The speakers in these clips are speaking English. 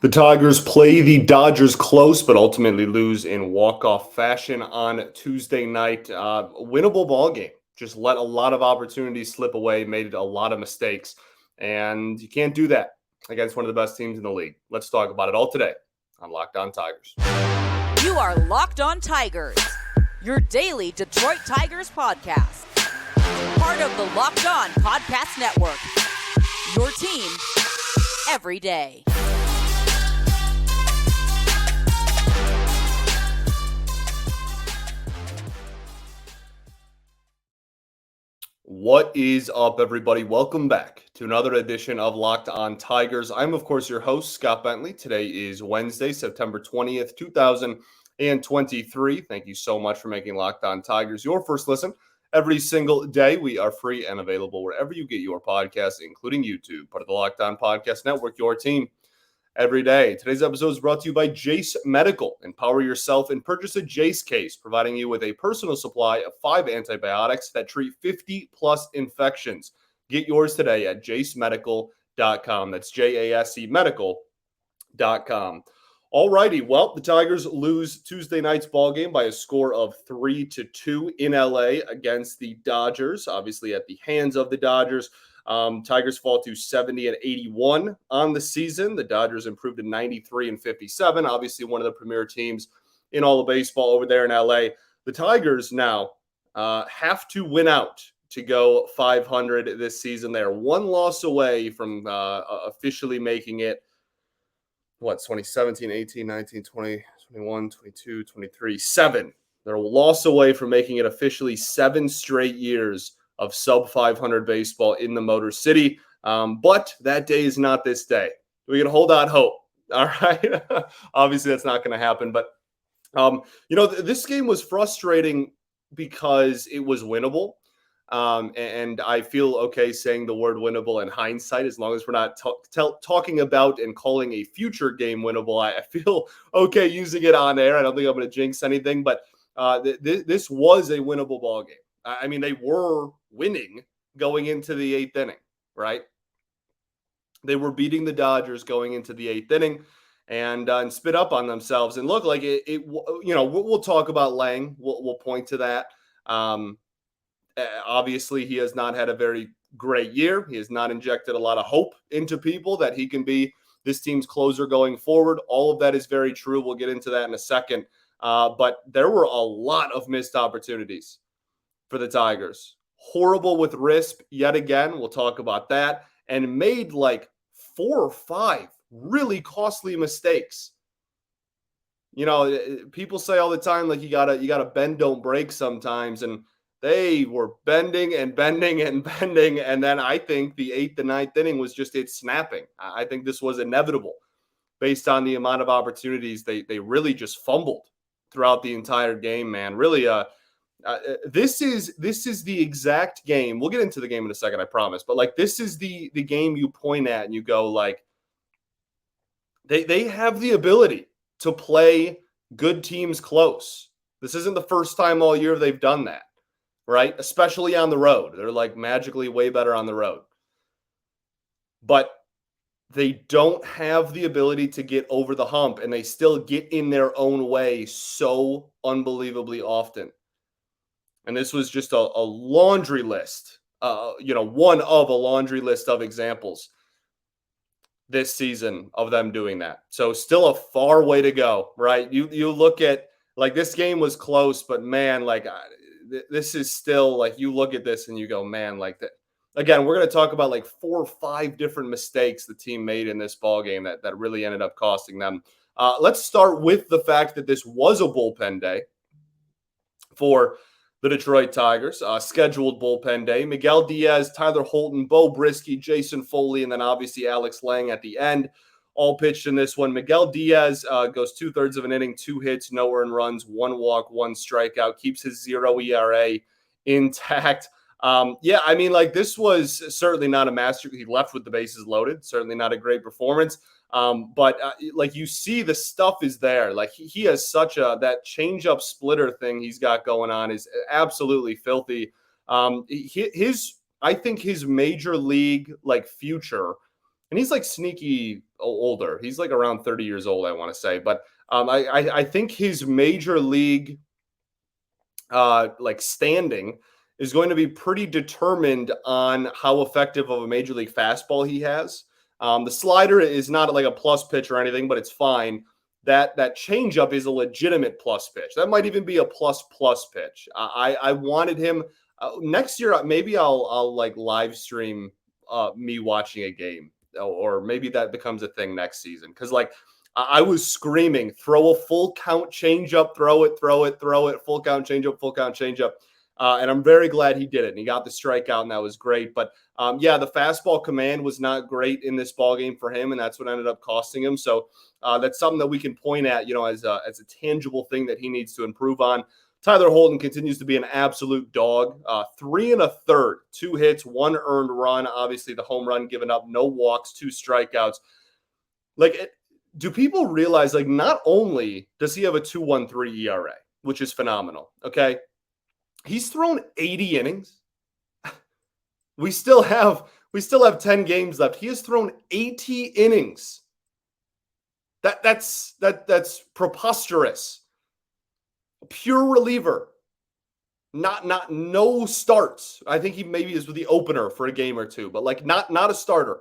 The Tigers play the Dodgers close, but ultimately lose in walk-off fashion on Tuesday night. Winnable ball game. Just let a lot of opportunities slip away, made a lot of mistakes, and you can't do that against one of the best teams in the league. Let's talk about it all today on Locked On Tigers. You are Locked On Tigers, your daily Detroit Tigers podcast. Part of the Locked On Podcast Network, your team every day. What is up, everybody? Welcome back to another edition of Locked On Tigers. I'm, of course, your host, Scott Bentley. Today is Wednesday, September 20th, 2023. Thank you so much for making Locked On Tigers your first listen every single day. We are free and available wherever you get your podcasts, including YouTube, part of the Locked On Podcast Network, your team every day. Today's episode is brought to you by Jace Medical. Empower yourself and purchase a Jace case, providing you with a personal supply of 5 antibiotics that treat 50-plus infections. Get yours today at jacemedical.com. That's J-A-S-E medical.com. All righty. Well, the Tigers lose Tuesday night's ball game by a score of 3-2 in LA against the Dodgers, obviously at the hands of the Dodgers. Tigers fall to 70-81 on the season. The Dodgers improved to 93-57. Obviously, one of the premier teams in all of baseball over there in LA. The Tigers now have to win out to go 500 this season. They are one loss away from officially making it. 2017, 18, 19, 20, 21, 22, 23, 7. They're a loss away from making it officially 7 straight years of sub 500 baseball in the Motor City. But that day is not this day. We can hold out hope. All right. Obviously, that's not going to happen. But, this game was frustrating because it was winnable. And I feel okay saying the word winnable in hindsight, as long as we're not talking about and calling a future game winnable. I feel okay using it on air. I don't think I'm going to jinx anything, but this was a winnable ball game. I mean, they were winning going into the 8th inning, right? They were beating the Dodgers going into the 8th inning and spit up on themselves and look like it. We'll talk about Lang. We'll point to that. Obviously, he has not had a very great year. He has not injected a lot of hope into people that he can be this team's closer going forward. All of that is very true. We'll get into that in a second. But there were a lot of missed opportunities for the Tigers. Horrible with RISP yet again. We'll talk about that. And made like 4 or 5 really costly mistakes. You know, people say all the time, like, you gotta bend, don't break sometimes. And they were bending and bending and bending. And then I think the 8th and 9th inning was just it snapping. I think this was inevitable based on the amount of opportunities they really just fumbled throughout the entire game, man. Really, this is the exact game. We'll get into the game in a second, I promise. But like, this is the game you point at and you go like, they have the ability to play good teams close. This isn't the first time all year they've done that, right? Especially on the road. They're like magically way better on the road. But they don't have the ability to get over the hump, and they still get in their own way so unbelievably often. And this was just a laundry list, one of a laundry list of examples this season of them doing that. So still a far way to go, right? You look at, like, this game was close, but man, like, this is still, like, you look at this and you go, man, like that. Again, we're going to talk about like 4 or 5 different mistakes the team made in this ball game that really ended up costing them. Let's start with the fact that this was a bullpen day for the Detroit Tigers, scheduled bullpen day. Miguel Diaz, Tyler Holton, Bo Brisky, Jason Foley, and then obviously Alex Lang at the end, all pitched in this one. Miguel Diaz goes 2/3 of an inning, 2 hits, no earned runs, 1 walk, 1 strikeout, keeps his 0 ERA intact. I mean, like, this was certainly not a master. He left with the bases loaded. Certainly not a great performance. But you see the stuff is there. Like, he has such that change-up splitter thing he's got going on is absolutely filthy. I think his major league, like, future, and he's like sneaky older. He's like around 30 years old, I want to say. But I think his major league like standing is going to be pretty determined on how effective of a major league fastball he has. The slider is not like a plus pitch or anything, but it's fine. That changeup is a legitimate plus pitch. That might even be a plus pitch. I wanted him next year. Maybe I'll like live stream me watching a game, or maybe that becomes a thing next season. Because like I was screaming, throw a full count changeup, throw it, full count changeup, full count changeup. And I'm very glad he did it. And he got the strikeout, and that was great. But yeah, the fastball command was not great in this ball game for him, and that's what ended up costing him. So that's something that we can point at, as a tangible thing that he needs to improve on. Tyler Holton continues to be an absolute dog. 3 1/3, 2 hits, 1 earned run. Obviously, the home run given up, no walks, 2 strikeouts. Do people realize, like, not only does he have a 2.13 ERA, which is phenomenal, okay? He's thrown 80 innings. We still have 10 games left. He has thrown 80 innings. That's preposterous. A pure reliever. No starts. I think he maybe is with the opener for a game or two, but like not a starter.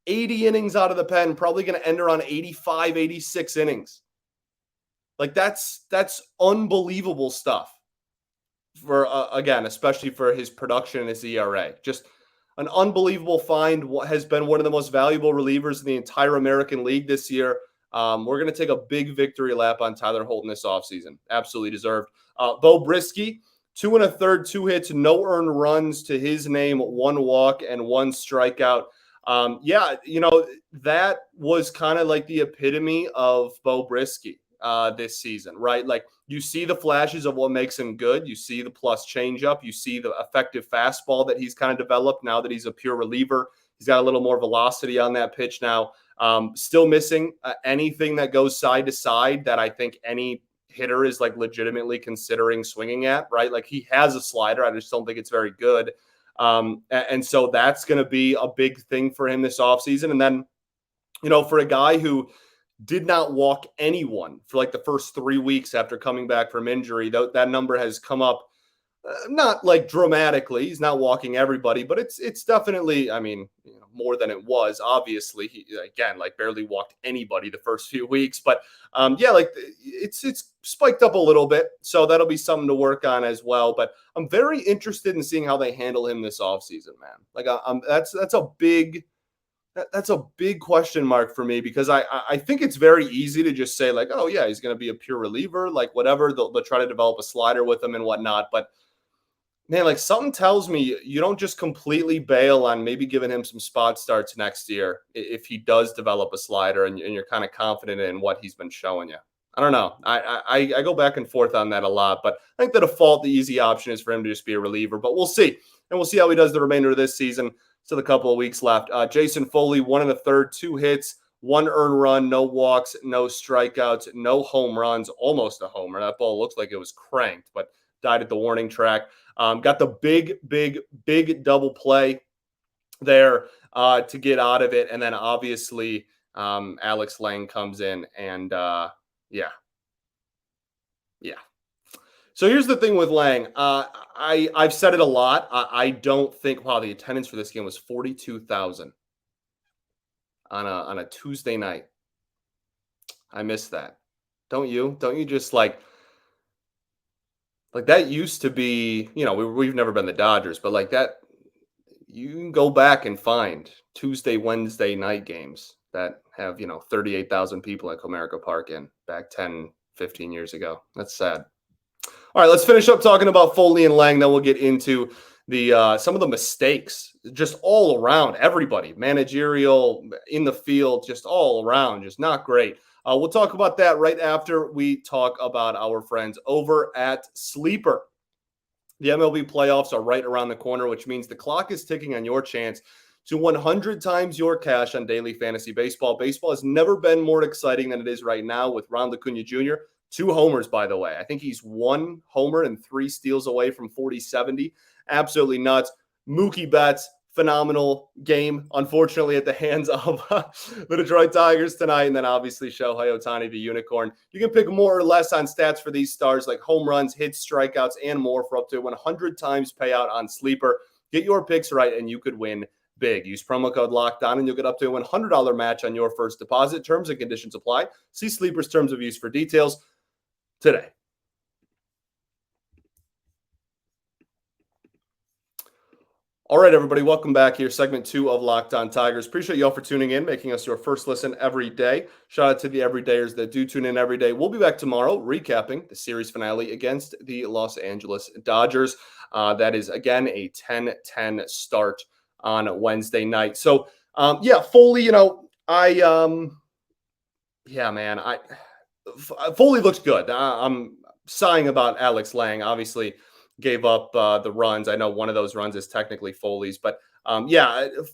80 innings out of the pen, probably going to end around 85, 86 innings. Like that's unbelievable stuff. For again, especially for his production and his ERA. Just an unbelievable find. What has been one of the most valuable relievers in the entire American League this year. We're going to take a big victory lap on Tyler Holton this offseason. Absolutely deserved. Bo Brisky, 2 1/3, 2 hits, no earned runs to his name, 1 walk and 1 strikeout. Yeah, that was kind of like the epitome of Bo Brisky this season, right? Like you see the flashes of what makes him good. You see the plus changeup. You see the effective fastball that he's kind of developed now that he's a pure reliever. He's got a little more velocity on that pitch now. Still missing anything that goes side to side that I think any hitter is like legitimately considering swinging at, right? Like he has a slider. I just don't think it's very good. And so that's going to be a big thing for him this offseason. And then, for a guy who did not walk anyone for like the first 3 weeks after coming back from injury, that number has come up, not like dramatically. He's not walking everybody, but it's definitely, more than it was. Obviously, he again like barely walked anybody the first few weeks, but yeah, like it's spiked up a little bit, so that'll be something to work on as well. But I'm very interested in seeing how they handle him this offseason, man. Like that's a big question mark for me, because I think it's very easy to just say like, oh yeah, he's going to be a pure reliever, like whatever. They'll try to develop a slider with him and whatnot, but man, like something tells me you don't just completely bail on maybe giving him some spot starts next year if he does develop a slider and you're kind of confident in what he's been showing you. I don't know. I go back and forth on that a lot, but I think the default, the easy option is for him to just be a reliever, but we'll see. And we'll see how he does the remainder of this season. Still a couple of weeks left. Jason Foley, 1 1/3, 2 hits, 1 earned run, no walks, no strikeouts, no home runs, almost a homer. That ball looks like it was cranked, but died at the warning track. Got the big double play there to get out of it. And then obviously Alex Lang comes in and yeah. So here's the thing with Lang. I've said it a lot. I don't think, wow, the attendance for this game was 42,000 on a Tuesday night. I miss that. Don't you? Don't you just like that used to be, we've never been the Dodgers, but like that, you can go back and find Tuesday, Wednesday night games that have, 38,000 people at Comerica Park back 10, 15 years ago. That's sad. All right, let's finish up talking about Foley and Lang. Then we'll get into the some of the mistakes just all around, everybody, managerial, in the field, just all around, just not great. We'll talk about that right after we talk about our friends over at Sleeper. The MLB playoffs are right around the corner, which means the clock is ticking on your chance to 100 times your cash on daily fantasy baseball. Baseball has never been more exciting than it is right now with Ronald Acuna Jr. 2 homers, by the way. I think he's 1 homer and 3 steals away from 40-70. Absolutely nuts. Mookie Betts, phenomenal game, unfortunately, at the hands of the Detroit Tigers tonight. And then obviously Shohei Ohtani, the unicorn. You can pick more or less on stats for these stars like home runs, hits, strikeouts, and more for up to 100 times payout on Sleeper. Get your picks right and you could win big. Use promo code LOCKEDON and you'll get up to a $100 match on your first deposit. Terms and conditions apply. See Sleeper's terms of use for details today. All right, everybody, welcome back here. Segment 2 of Locked On Tigers. Appreciate y'all for tuning in, making us your first listen every day. Shout out to the everydayers that do tune in every day. We'll be back tomorrow recapping the series finale against the Los Angeles Dodgers. That is, again, a 10-10 start on Wednesday night. So, Foley, Foley looks good. I'm sighing about Alex Lang. Obviously, gave up the runs. I know one of those runs is technically Foley's, but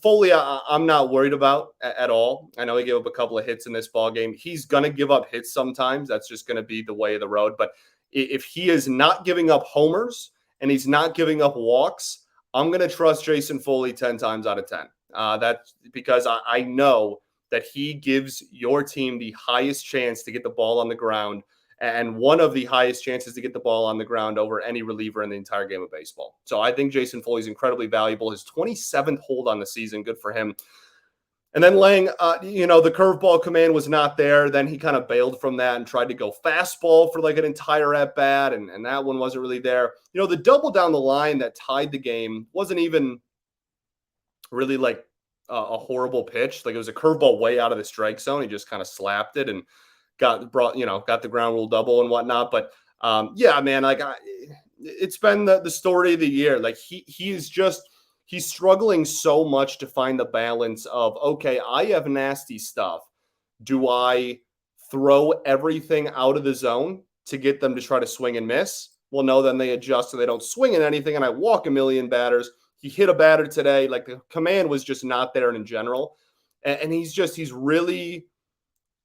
Foley, I'm not worried about at all. I know he gave up a couple of hits in this ball game. He's going to give up hits sometimes. That's just going to be the way of the road. But if he is not giving up homers and he's not giving up walks, I'm going to trust Jason Foley 10 times out of 10. That's because I know that he gives your team the highest chance to get the ball on the ground and one of the highest chances to get the ball on the ground over any reliever in the entire game of baseball. So I think Jason Foley is incredibly valuable. His 27th hold on the season, good for him. And then Lang, the curveball command was not there. Then he kind of bailed from that and tried to go fastball for like an entire at-bat, and that one wasn't really there. The double down the line that tied the game wasn't even really like a horrible pitch. Like it was a curveball way out of the strike zone. He just kind of slapped it and got the ground rule double and whatnot. But it's been the story of the year. Like he's struggling so much to find the balance of, okay, I have nasty stuff. Do I throw everything out of the zone to get them to try to swing and miss? Well, no, then they adjust and they don't swing at anything. And I walk a million batters. He hit a batter today. Like the command was just not there in general. And he's really,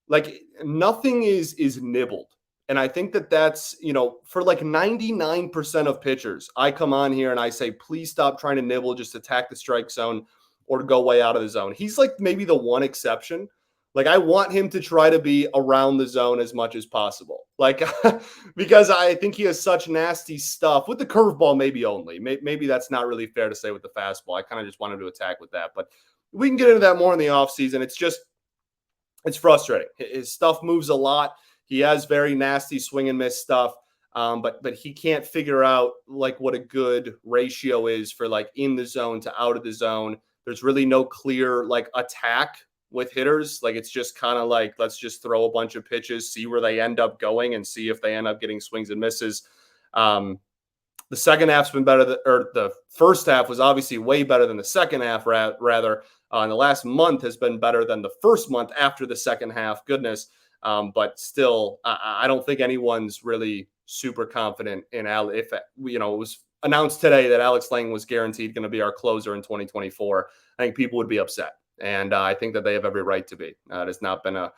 like, nothing is nibbled. And I think that's, for like 99% of pitchers, I come on here and I say, please stop trying to nibble, just attack the strike zone or go way out of the zone. He's like maybe the one exception. Like I want him to try to be around the zone as much as possible. Like, because I think he has such nasty stuff with the curveball, maybe only. Maybe that's not really fair to say with the fastball. I kind of just want him to attack with that. But we can get into that more in the offseason. It's frustrating. His stuff moves a lot. He has very nasty swing and miss stuff, but he can't figure out like what a good ratio is for like in the zone to out of the zone. There's really no clear like attack with hitters. Like it's just kind of like, let's just throw a bunch of pitches, see where they end up going and see if they end up getting swings and misses. The second half's been better the first half was obviously way better than the second half rather. And the last month has been better than the first month after the second half. Goodness. But still, I don't think anyone's really super confident in if it was announced today that Alex Lang was guaranteed going to be our closer in 2024. I think people would be upset, and I think that they have every right to be. It has not been a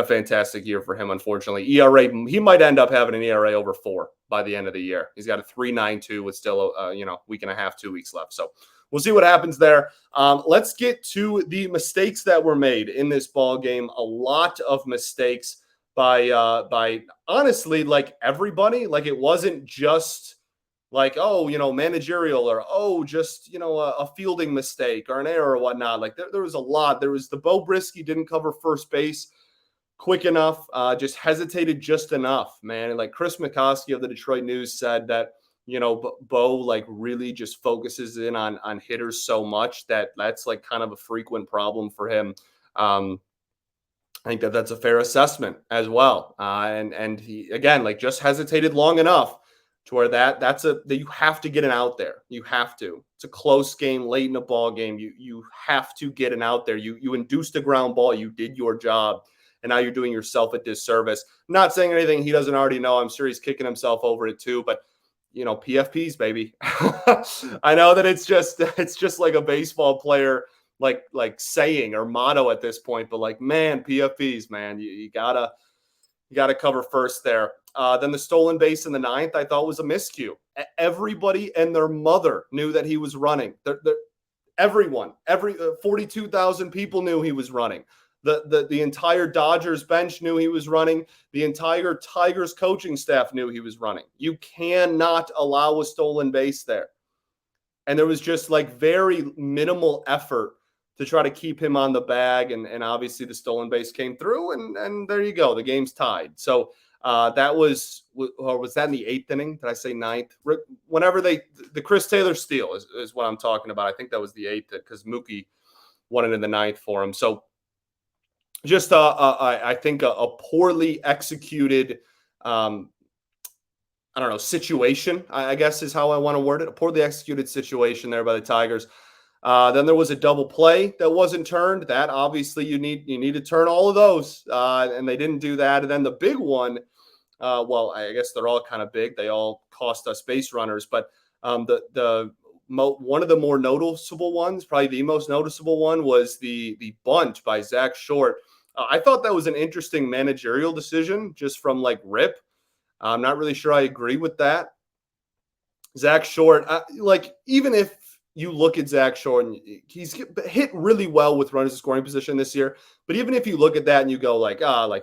fantastic year for him, unfortunately. ERA, he might end up having an ERA over 4 by the end of the year. He's got a 3.92 with still week and a half, 2 weeks left. So we'll see what happens there. Let's get to the mistakes that were made in this ball game. A lot of mistakes by honestly, like everybody. Like it wasn't just like, managerial or just a fielding mistake or an error or whatnot. Like there was a lot. There was the Bo Brisky didn't cover first base quick enough, just hesitated just enough, man. And like Chris McCoskey of the Detroit News said that Bo like really just focuses in on hitters so much that's like kind of a frequent problem for him. I think that's a fair assessment as well. And he, again, like just hesitated long enough to where that you have to get an out there. You have to. It's a close game late in a ball game. You have to get an out there. You induced a ground ball. You did your job. And now you're doing yourself a disservice. I'm not saying anything he doesn't already know. I'm sure he's kicking himself over it too, but PFPs, baby. I know that it's just like a baseball player like saying or motto at this point, but like, man, PFPs, man, you gotta cover first there. Then the stolen base in the 9th, I thought was a miscue. Everybody and their mother knew that he was running. everyone, 42,000 people knew he was running. The entire Dodgers bench knew he was running. The entire Tigers coaching staff knew he was running. You cannot allow a stolen base there. And there was just like very minimal effort to try to keep him on the bag. And obviously the stolen base came through, and there you go. The game's tied. So that was that in the 8th inning? Did I say 9th? Whenever the Chris Taylor steal is what I'm talking about. I think that was the 8th because Mookie won it in the 9th for him. So just I think a poorly executed situation, I guess is how I want to word it. A poorly executed situation there by the Tigers. Then there was a double play that wasn't turned. That obviously you need to turn all of those, and they didn't do that. And then the big one, well, I guess they're all kind of big. They all cost us base runners, but one of the more noticeable ones, probably the most noticeable one, was the bunt by Zach Short. I thought that was an interesting managerial decision just from like rip. I'm not really sure I agree with that. Zach Short, even if you look at Zach Short, and he's hit really well with runners in scoring position this year. But even if you look at that and you go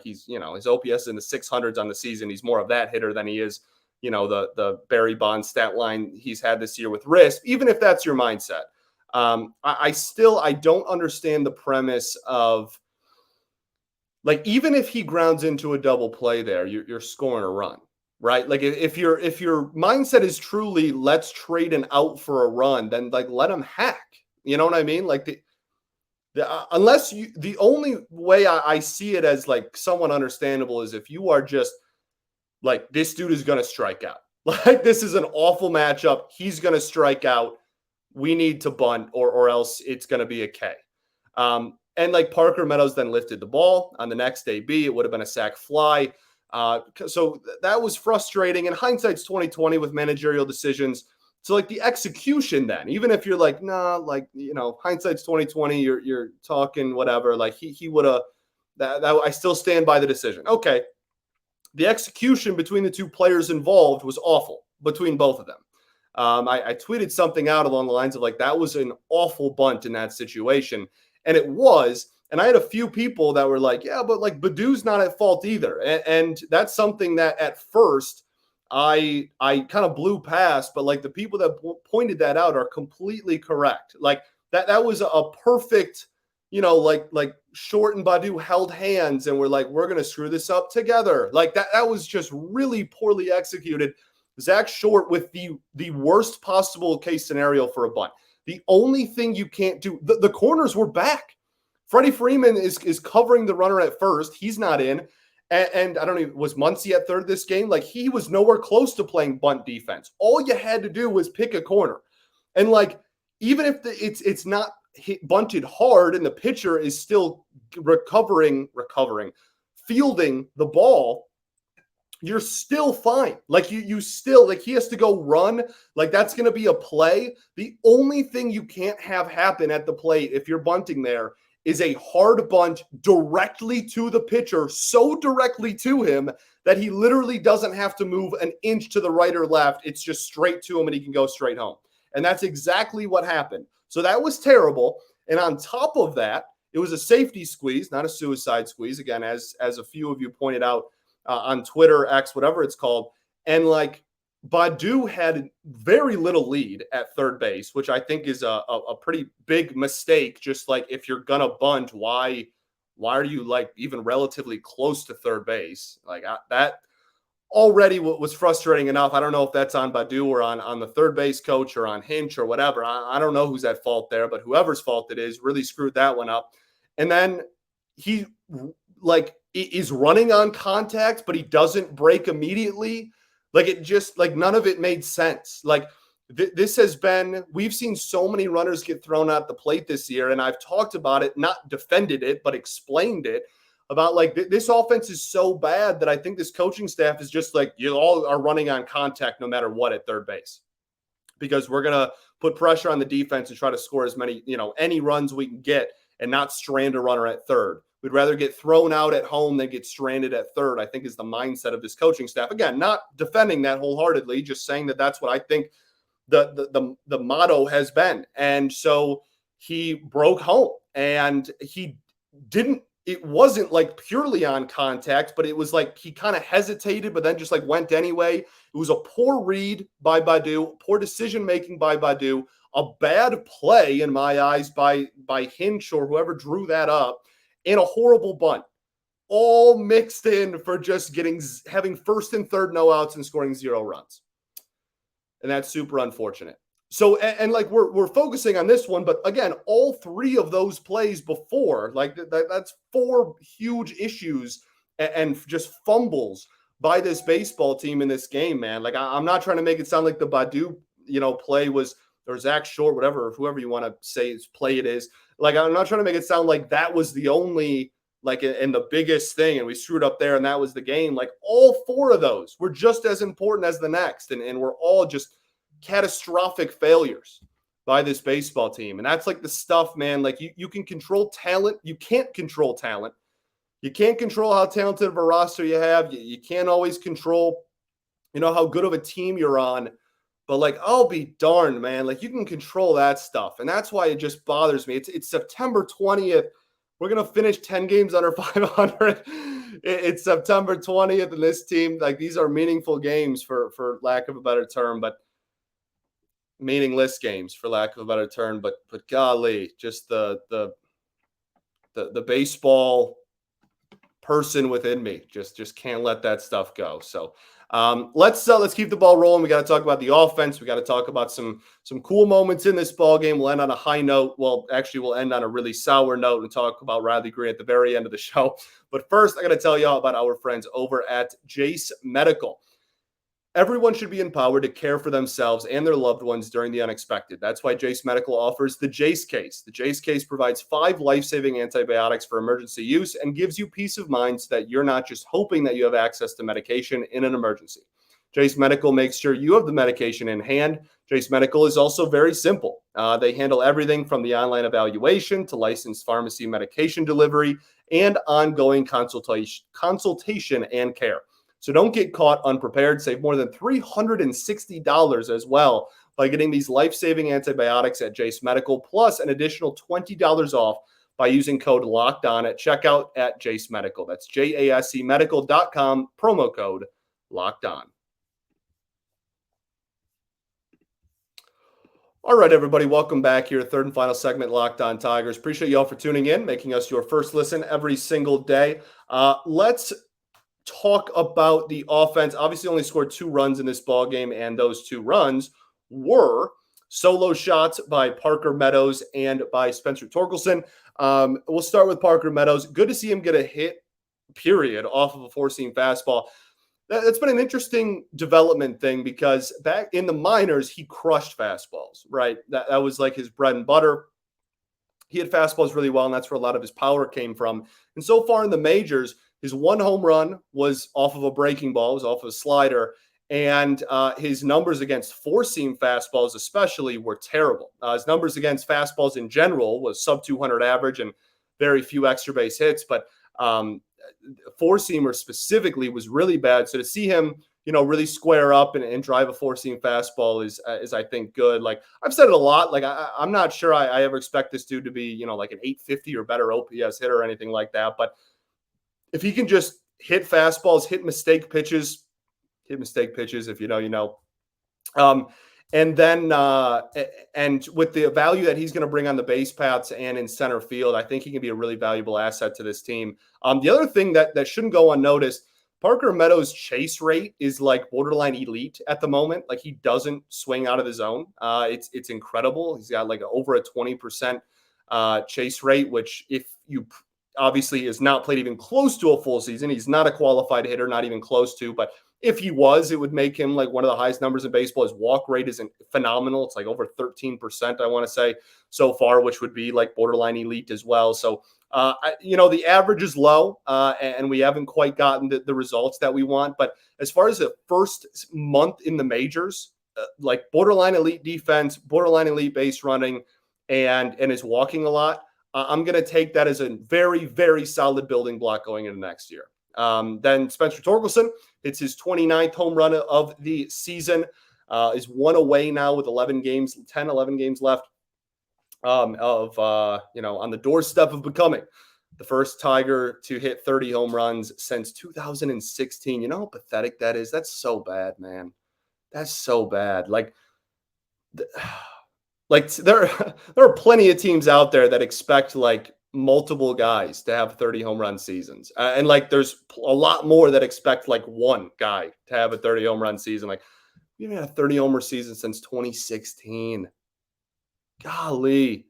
he's, his OPS in the 600s on the season, he's more of that hitter than he is, the Barry Bonds stat line he's had this year with risk. Even if that's your mindset, I don't understand the premise of even if he grounds into a double play there, you're scoring a run. Right? Like if your mindset is truly let's trade an out for a run, then let him hack. You know what I mean? The only way I see it as somewhat understandable is if you are just this dude is going to strike out. This is an awful matchup. He's going to strike out. We need to bunt or else it's going to be a K. And Parker Meadows then lifted the ball on the next AB. It would have been a sac fly. So that was frustrating. And hindsight's 2020 with managerial decisions. So the execution then, even if you're hindsight's 2020, you're talking whatever. He would have. That I still stand by the decision. Okay, the execution between the two players involved was awful between both of them. I tweeted something out along the lines of that was an awful bunt in that situation, and it was. And I had a few people that were yeah, but Badu's not at fault either. And that's something that at first I kind of blew past, but the people that pointed that out are completely correct. That was a perfect, Short and Badu held hands and we're we're going to screw this up together. That was just really poorly executed. Zach Short with the worst possible case scenario for a bunt. The only thing you can't do, the corners were back. Freddie Freeman is covering the runner at first. He's not in. And I don't know, was Muncy at third this game? He was nowhere close to playing bunt defense. All you had to do was pick a corner. And even if it's not bunted hard and the pitcher is still recovering, fielding the ball, you're still fine. You still, he has to go run. That's going to be a play. The only thing you can't have happen at the plate if you're bunting there is a hard bunt directly to the pitcher, so directly to him that he literally doesn't have to move an inch to the right or left. It's just straight to him and he can go straight home. And that's exactly what happened. So that was terrible. And on top of that, it was a safety squeeze, not a suicide squeeze. Again, as a few of you pointed out on Twitter, X, whatever it's called. And Badu had very little lead at third base, which I think is a pretty big mistake. Just if you're going to bunt, why are you even relatively close to third base? That already was frustrating enough. I don't know if that's on Badu or on the third base coach or on Hinch or whatever. I don't know who's at fault there, but whoever's fault it is really screwed that one up. And then he is running on contact, but he doesn't break immediately. It just none of it made sense. This has been, we've seen so many runners get thrown at the plate this year. And I've talked about it, not defended it, but explained it about this offense is so bad that I think this coaching staff is just you all are running on contact no matter what at third base, because we're going to put pressure on the defense and try to score as many, any runs we can get and not strand a runner at third. We'd rather get thrown out at home than get stranded at third, I think is the mindset of this coaching staff. Again, not defending that wholeheartedly, just saying that that's what I think the motto has been. And so he broke home, and it wasn't like purely on contact, but it was like he kind of hesitated, but then just like went anyway. It was a poor read by Badu, poor decision making by Badu, a bad play in my eyes by Hinch or whoever drew that up, and a horrible bunt, all mixed in for just having first and third no outs and scoring 0 runs. And that's super unfortunate. So, and like we're focusing on this one, but again, all 3 of those plays before, like that's 4 huge issues and just fumbles by this baseball team in this game, man. Like I'm not trying to make it sound like the Badu, play was, or Zach Short, whoever you want to say his play it is. Like I'm not trying to make it sound like that was the only, like, and the biggest thing, and we screwed up there and that was the game. Like all 4 of those were just as important as the next, and we're all just catastrophic failures by this baseball team. And that's like the stuff, man. Like you can control talent. You can't control talent. You can't control how talented of a roster you have. You can't always control, how good of a team you're on. But like, I'll be darned, man. Like you can control that stuff. And that's why it just bothers me. It's September 20th. We're going to finish 10 games under 500. It's September 20th. And this team, like these are meaningful games for lack of a better term, but meaningless games for lack of a better term, but golly, just the baseball person within me just can't let that stuff go. So let's keep the ball rolling. We got to talk about the offense. We got to talk about some cool moments in this ball game. We'll end on a high note. Well, actually, we'll end on a really sour note and talk about Riley Greene at the very end of the show. But first, I got to tell you all about our friends over at Jace Medical. Everyone should be empowered to care for themselves and their loved ones during the unexpected. That's why Jace Medical offers the Jace Case. The Jace Case provides 5 life-saving antibiotics for emergency use and gives you peace of mind so that you're not just hoping that you have access to medication in an emergency. Jace Medical makes sure you have the medication in hand. Jace Medical is also very simple. They handle everything from the online evaluation to licensed pharmacy medication delivery and ongoing consultation and care. So don't get caught unprepared. Save more than $360 as well by getting these life-saving antibiotics at Jace Medical, plus an additional $20 off by using code LOCKEDON at checkout at Jace Medical. That's JASCmedical.com, promo code LOCKEDON. All right, everybody, welcome back here. Third and final segment, Locked On Tigers. Appreciate you all for tuning in, making us your first listen every single day. Let's talk about the offense. Obviously only scored 2 runs in this ball game, and those 2 runs were solo shots by Parker Meadows and by Spencer Torkelson. We'll start with Parker Meadows. Good to see him get a hit, period, off of a 4-seam fastball. That's been an interesting development thing because back in the minors, he crushed fastballs, right? That was like his bread and butter. He had fastballs really well, and that's where a lot of his power came from. And so far in the majors, his 1 home run was off of a breaking ball, was off of a slider, and his numbers against 4-seam fastballs especially were terrible. His numbers against fastballs in general was sub-200 average and very few extra base hits, but 4-seamer specifically was really bad. So to see him, really square up and drive a 4-seam fastball is I think good. Like I've said it a lot. Like I'm not sure I ever expect this dude to be, like an 850 or better OPS hitter or anything like that, but if he can just hit fastballs, hit mistake pitches, if you know, you know. And then and with the value that he's going to bring on the base paths and in center field, I think he can be a really valuable asset to this team. The other thing that shouldn't go unnoticed, Parker Meadows' chase rate is like borderline elite at the moment. Like he doesn't swing out of the zone. It's incredible. He's got like over a 20% chase rate, which if you obviously is not played even close to a full season. He's not a qualified hitter, not even close to, but if he was, it would make him like one of the highest numbers in baseball. His walk rate is phenomenal. It's like over 13%, I want to say, so far, which would be like borderline elite as well. So, the average is low, and we haven't quite gotten the results that we want. But as far as the first month in the majors, like borderline elite defense, borderline elite base running, and is walking a lot, I'm going to take that as a very, very solid building block going into next year. Then Spencer Torkelson, it's his 29th home run of the season, is 1 away now with 11 games left. on the doorstep of becoming the first Tiger to hit 30 home runs since 2016. You know how pathetic that is? That's so bad, man. That's so bad. Like there are plenty of teams out there that expect like multiple guys to have 30 home run seasons. And like there's a lot more that expect like one guy to have a 30 home run season. Like we haven't had a 30 homer season since 2016. Golly.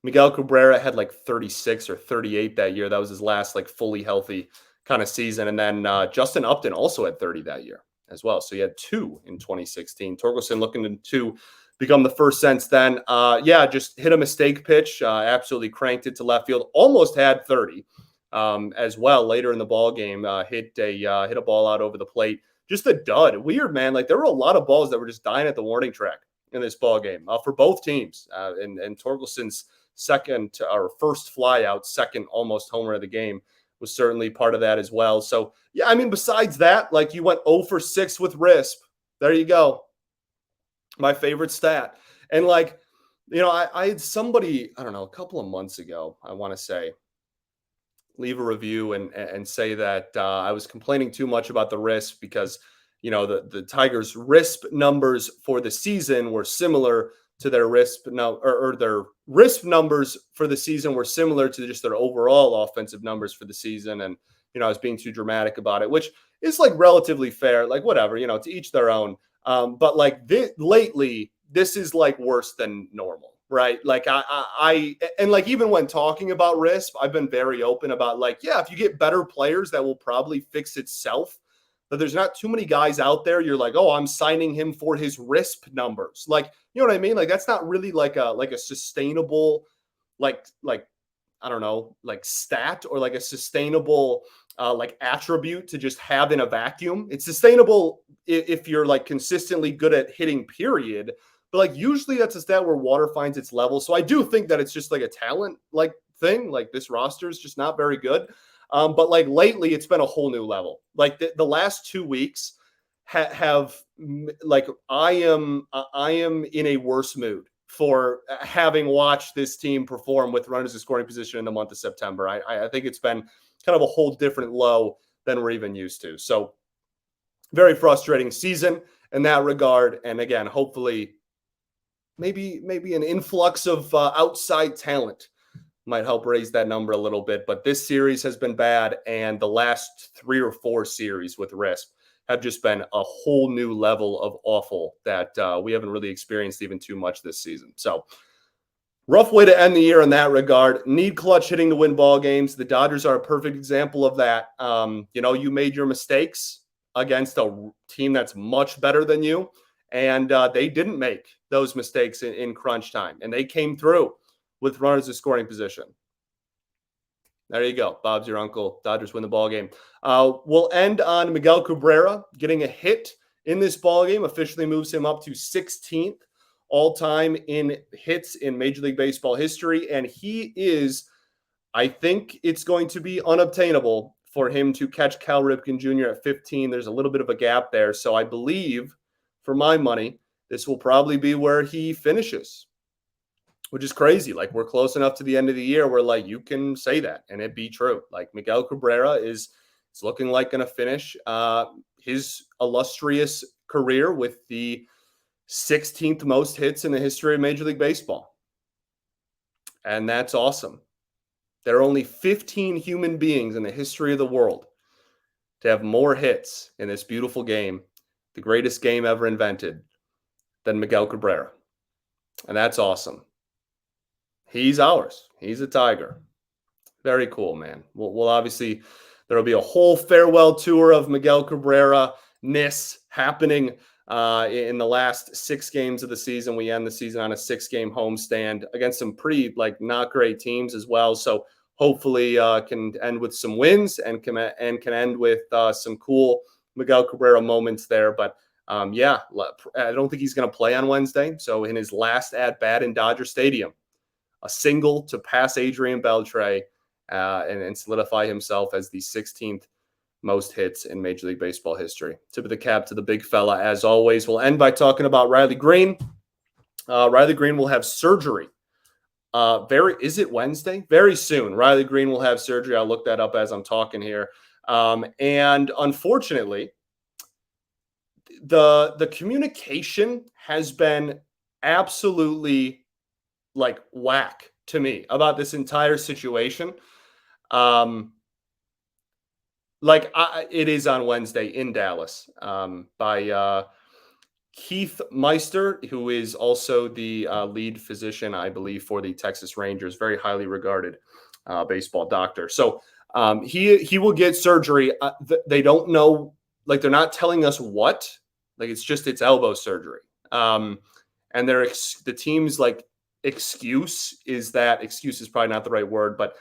Miguel Cabrera had like 36 or 38 that year. That was his last like fully healthy kind of season. And then Justin Upton also had 30 that year as well. So he had 2 in 2016. Torkelson looking to become the first since then. Just hit a mistake pitch. Absolutely cranked it to left field. Almost had 30 as well later in the ball game. Hit a ball out over the plate. Just a dud. Weird, man. Like there were a lot of balls that were just dying at the warning track in this ball game for both teams. And Torkelson's first fly out, second almost homer of the game was certainly part of that as well. So, yeah, I mean, besides that, like you went 0 for 6 with RISP. There you go. My favorite stat. And like, I had somebody, I don't know, a couple of months ago, I want to say, leave a review and say that I was complaining too much about the RISP because, the Tigers' RISP numbers for the season were similar to their RISP their RISP numbers for the season were similar to just their overall offensive numbers for the season. And, I was being too dramatic about it, which is like relatively fair, like whatever, to each their own. But like lately, this is like worse than normal, right? Like and like even when talking about RISP, I've been very open about like, yeah, if you get better players, that will probably fix itself. But there's not too many guys out there. You're like, oh, I'm signing him for his RISP numbers. Like, you know what I mean? Like that's not really like a sustainable, like I don't know, like stat or like a sustainable like attribute to just have in a vacuum. It's sustainable if you're like consistently good at hitting, period. But like usually that's a stat where water finds its level. So I do think that it's just like a talent like thing. Like this roster is just not very good. But like lately, it's been a whole new level. Like the last 2 weeks have like I am in a worse mood for having watched this team perform with runners in scoring position in the month of September. I think it's been kind of a whole different low than we're even used to. So very frustrating season in that regard. And again, hopefully, maybe an influx of outside talent might help raise that number a little bit. But this series has been bad, and the last 3 or 4 series with RISP have just been a whole new level of awful that we haven't really experienced even too much this season. So rough way to end the year in that regard. Need clutch hitting to win ball games. The Dodgers are a perfect example of that. You made your mistakes against a team that's much better than you, and they didn't make those mistakes in crunch time, and they came through with runners in scoring position. There you go. Bob's your uncle. Dodgers win the ball game. We'll end on Miguel Cabrera getting a hit in this ball game. Officially moves him up to 16th all-time in hits in Major League Baseball history. And he is, I think it's going to be unobtainable for him to catch Cal Ripken Jr. at 15. There's a little bit of a gap there. So I believe, for my money, this will probably be where he finishes, which is crazy. Like we're close enough to the end of the year where like you can say that and it be true. Like Miguel Cabrera is looking like going to finish his illustrious career with the 16th most hits in the history of Major League Baseball. And that's awesome. There are only 15 human beings in the history of the world to have more hits in this beautiful game, the greatest game ever invented, than Miguel Cabrera. And that's awesome. He's ours. He's a Tiger. Very cool, man. We'll obviously, there will be a whole farewell tour of Miguel Cabrera-ness happening in the last 6 games of the season. We end the season on a 6-game homestand against some pretty like not great teams as well. So hopefully can end with some wins and can end with some cool Miguel Cabrera moments there. But I don't think he's going to play on Wednesday. So in his last at-bat in Dodger Stadium, a single to pass Adrian Beltre and solidify himself as the 16th most hits in Major League Baseball history. Tip of the cap to the big fella, as always. We'll end by talking about Riley Greene. Riley Greene will have surgery Is it Wednesday? Very soon. Riley Greene will have surgery. I'll look that up as I'm talking here. And unfortunately, the communication has been absolutely like whack to me about this entire situation. It is on Wednesday in Dallas, by Keith Meister, who is also the lead physician, I believe, for the Texas Rangers, very highly regarded baseball doctor. So he will get surgery. They don't know, like they're not telling us what. Like it's elbow surgery. And the team's like excuse is probably not the right word, but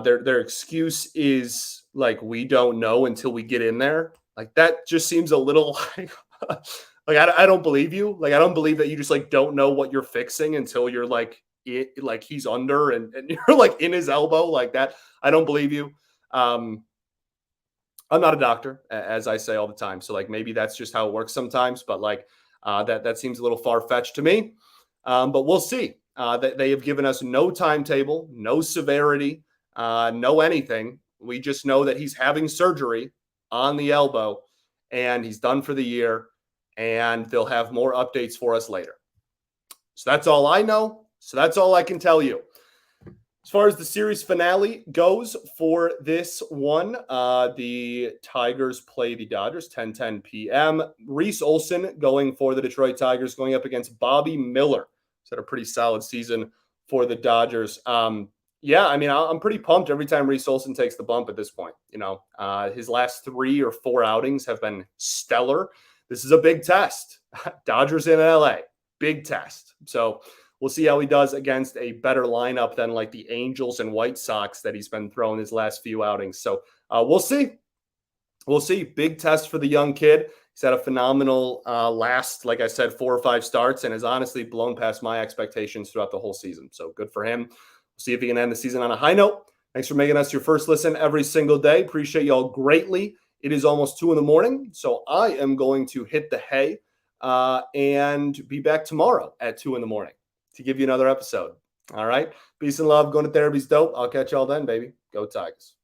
their excuse is like, we don't know until we get in there. Like that just seems a little like I don't believe you. Like I don't believe that you just like don't know what you're fixing until you're like he's under and you're like in his elbow like that. I don't believe you. I'm not a doctor, as I say all the time. So like maybe that's just how it works sometimes. But like that seems a little far-fetched to me. But we'll see. That they have given us no timetable, no severity, no anything. We just know that he's having surgery on the elbow and he's done for the year, and they'll have more updates for us later. So that's all I know. So that's all I can tell you. As far as the series finale goes for this one, the Tigers play the Dodgers 10:10 p.m. Reese Olson going for the Detroit Tigers, going up against Bobby Miller. He's had a pretty solid season for the Dodgers. Yeah, I mean, I'm pretty pumped every time Reese Olson takes the bump at this point. You know, his last 3 or 4 outings have been stellar. This is a big test. Dodgers in LA, big test. So we'll see how he does against a better lineup than like the Angels and White Sox that he's been throwing his last few outings. So we'll see. We'll see. Big test for the young kid. He's had a phenomenal last, like I said, 4 or 5 starts and has honestly blown past my expectations throughout the whole season. So good for him. We'll see if he can end the season on a high note. Thanks for making us your first listen every single day. Appreciate y'all greatly. It is almost 2 a.m, so I am going to hit the hay and be back tomorrow at 2 a.m. to give you another episode. All right. Peace and love. Going to therapy's dope. I'll catch y'all then, baby. Go Tigers.